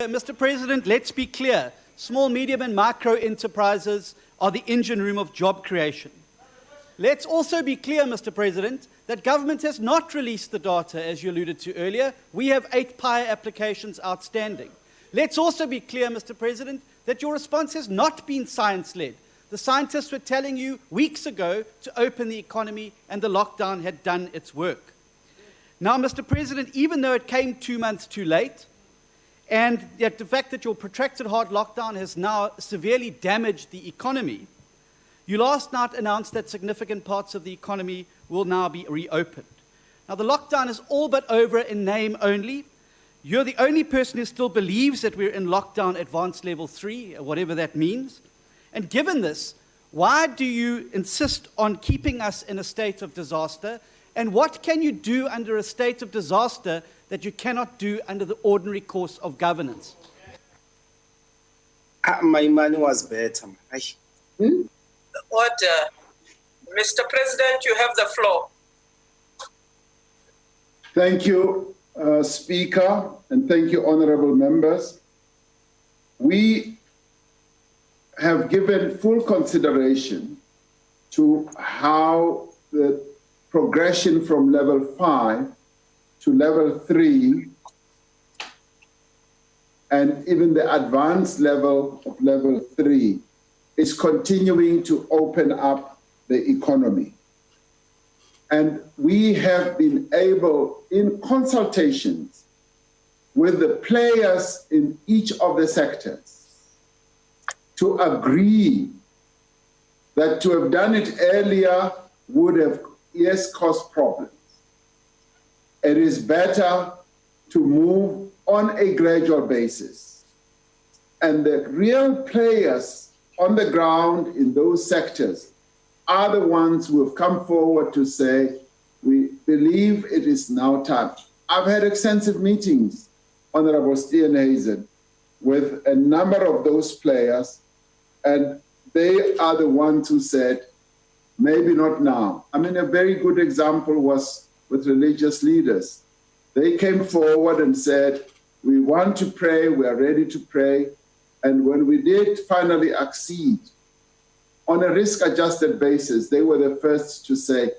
Mr. President, let's be clear. Small, medium and micro enterprises are the engine room of job creation. Let's also be clear, Mr. President, that government has not released the data, as you alluded to earlier. We have 8 PIRE applications outstanding. Let's also be clear, Mr. President, that your response has not been science-led. The scientists were telling you weeks ago to open the economy, and the lockdown had done its work. Now, Mr. President, even though it came 2 months too late, and yet the fact that your protracted hard lockdown has now severely damaged the economy, you last night announced that significant parts of the economy will now be reopened. Now, the lockdown is all but over in name only. You're the only person who still believes that we're in lockdown advanced level 3, whatever that means. And given this, why do you insist on keeping us in a state of disaster? And what can you do under a state of disaster that you cannot do under the ordinary course of governance? My money was better. Order. Mr. President, you have the floor. Thank you, Speaker, and thank you, honorable members. We have given full consideration to how the progression from level 5 to level 3 and even the advanced level of level 3 is continuing to open up the economy. And we have been able, in consultations with the players in each of the sectors, to agree that to have done it earlier would have, yes, caused problems. It is better to move on a gradual basis. And the real players on the ground in those sectors are the ones who have come forward to say, we believe it is now time. I've had extensive meetings, Honorable Steenhuisen, with a number of those players, and they are the ones who said, maybe not now. I mean, a very good example was with religious leaders. They came forward and said, we want to pray, we are ready to pray. And when we did finally accede on a risk-adjusted basis, they were the first to say,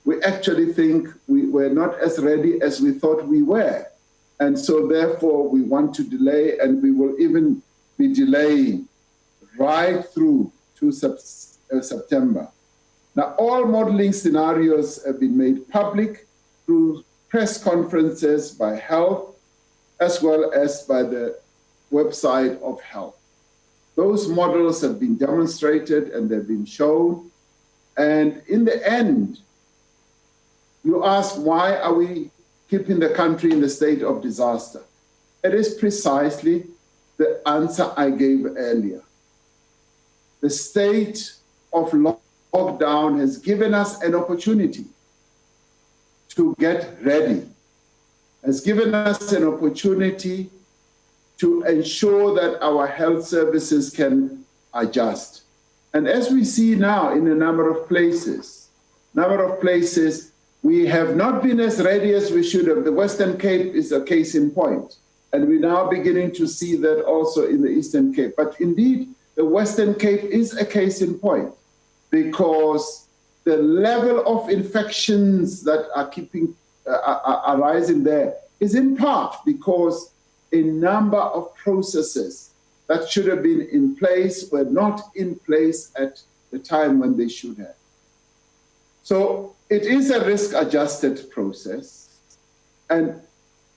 we actually think we were not as ready as we thought we were. And so therefore we want to delay, and we will even be delaying right through to September. Now, all modeling scenarios have been made public through press conferences by health, as well as by the website of health. Those models have been demonstrated and they've been shown. And in the end, you ask, why are we keeping the country in the state of disaster? It is precisely the answer I gave earlier. The state of lockdown has given us an opportunity to get ready, has given us an opportunity to ensure that our health services can adjust. And as we see now in a number of places, we have not been as ready as we should have. The Western Cape is a case in point, and we're now beginning to see that also in the Eastern Cape. But indeed, the Western Cape is a case in point, because the level of infections that are rising there is in part because a number of processes that should have been in place were not in place at the time when they should have. So it is a risk-adjusted process, and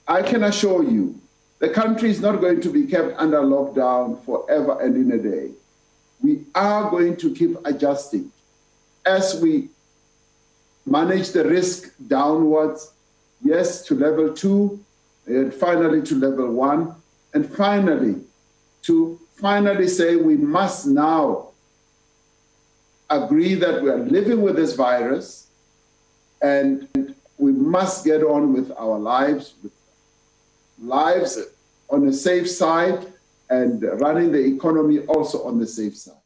I can assure you the country is not going to be kept under lockdown forever and in a day. We are going to keep adjusting as we manage the risk downwards, yes, to level 2, and finally to level 1, and finally say we must now agree that we are living with this virus and we must get on with our lives on the safe side, and running the economy also on the safe side.